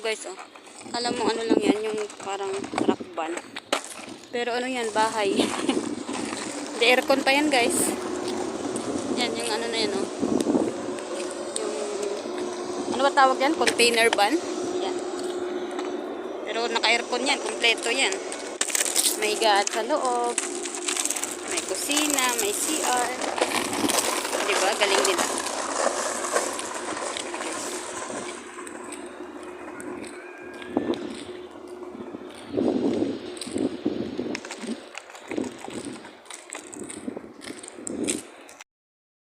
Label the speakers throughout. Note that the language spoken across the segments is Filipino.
Speaker 1: guys, oh. Alam mo ano lang yan, yung parang truck van. Pero ano yan, bahay. Hindi, aircon pa yan guys. Yan, yung ano na yan, oh. Yung, ano ba tawag yan? Container van. Yan. Pero naka-aircon yan, kompleto yan. May higaan sa loob. May kusina, may CR. Diba? Galing nila.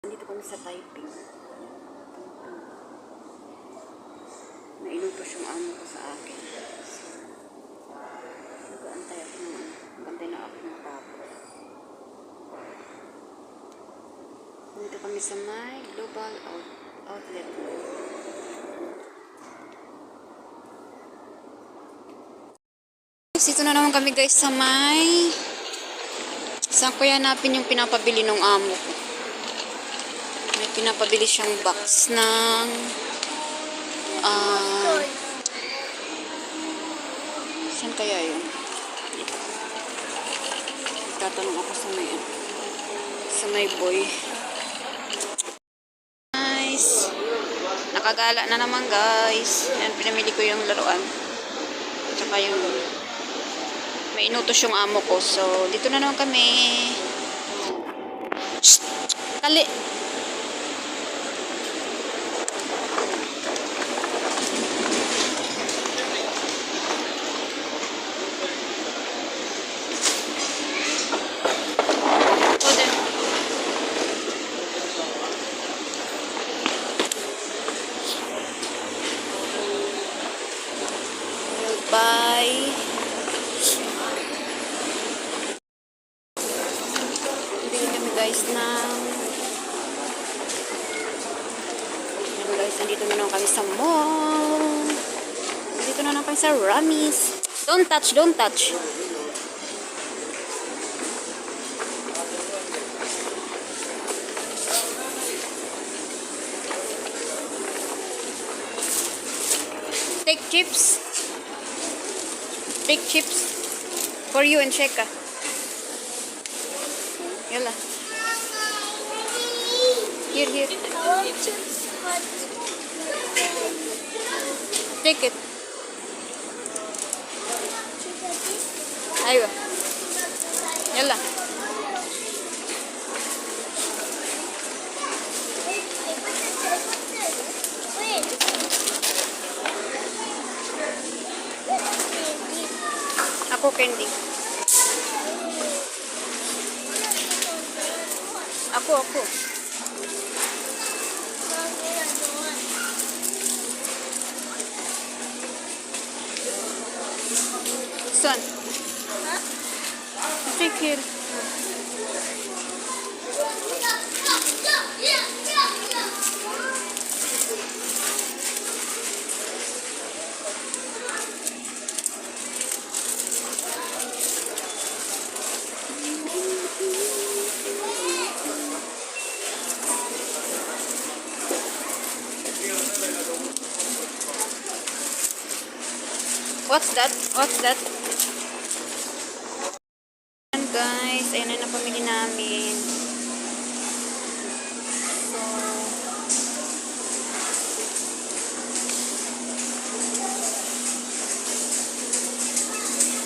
Speaker 1: Dito kami sa Taiping. Nainutos yung amo ko sa akin. Nag-aantay ako ng ano. Nag-aantay na ako ng tapos. Dito kami sa may Global Outlet. Dito na naman kami guys sa may... Saan ko hanapin yung pinapabili ng amo ko? May pinapabili siyang box ng... saan kaya yun? Tatanong ako sa may... sa may boy. Nice! Nakagala na naman guys. Yan, pinamili ko yung laruan. Tsaka yung... may inutos yung amo ko. So, dito na naman kami. Shhh! Tali! Bye! Guys ng guys, nandito na naman kami sa mall. Nandito na naman kami sa Ramis. Don't touch, don't touch. Take chips. Take chips for you and Sheka. Yalla. Here. Take it. Aywa. Yalla. Ako candy. Ako. Son. Take here. What's that? Ayan guys, ayun na napamili namin.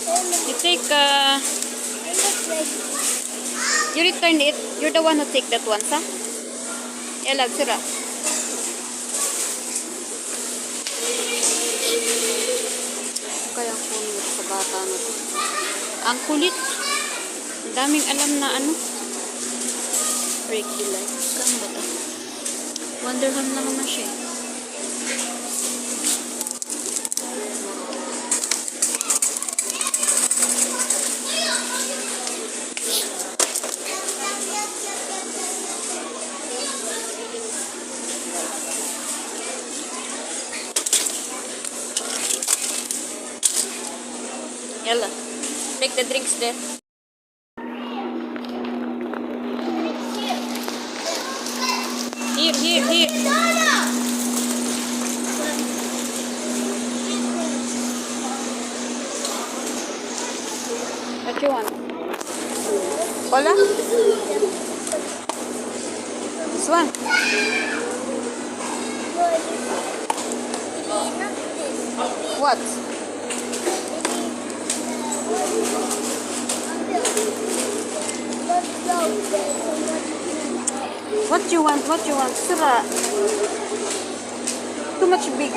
Speaker 1: So, you take you returned it. You're the one who take that one, sa? Yalag, sira. Kaya kunin sa bata na to. Ang kulit. Ang daming alam na ano. Break the light. Kang ba ito? Wonderland lang naman siya. Yalla. Take the drinks there. Here. What you want? Cola? This one. What? What you want? What you want? Sira. Too much big.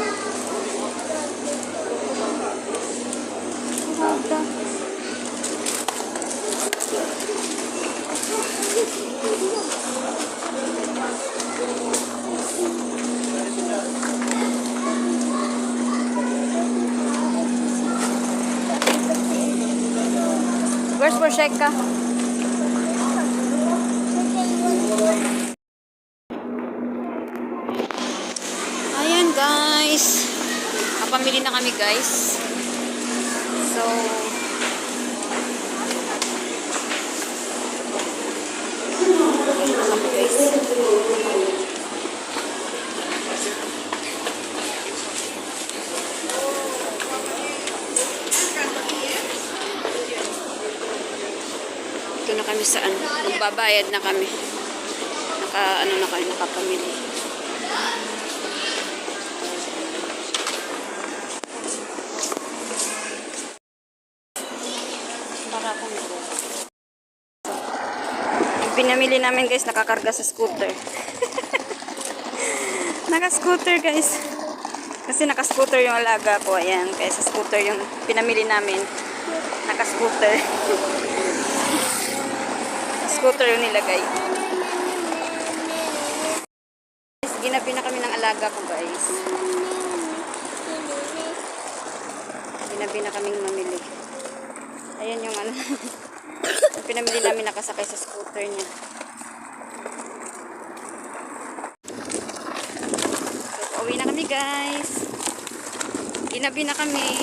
Speaker 1: Where's Porsheka? Ayan guys. Kapamili na kami guys. So, ayan na kami guys. Ito na kami sa ano. Magbabayad na kami. Ano na kami, nakapamili. Para akong yung pinamili namin guys, nakakarga sa scooter. Naka-scooter guys. Kasi naka-scooter yung alaga ko. Ayan, kaya sa scooter yung pinamili namin. Naka-scooter. Scooter yung nilagay. Ginabi na kami ng alaga ko guys. Ginabi na kaming mamili. Ayan yung ano. Yung pinamili namin nakasakay sa scooter niya. So, pauwi na kami guys. Ginabi na kami.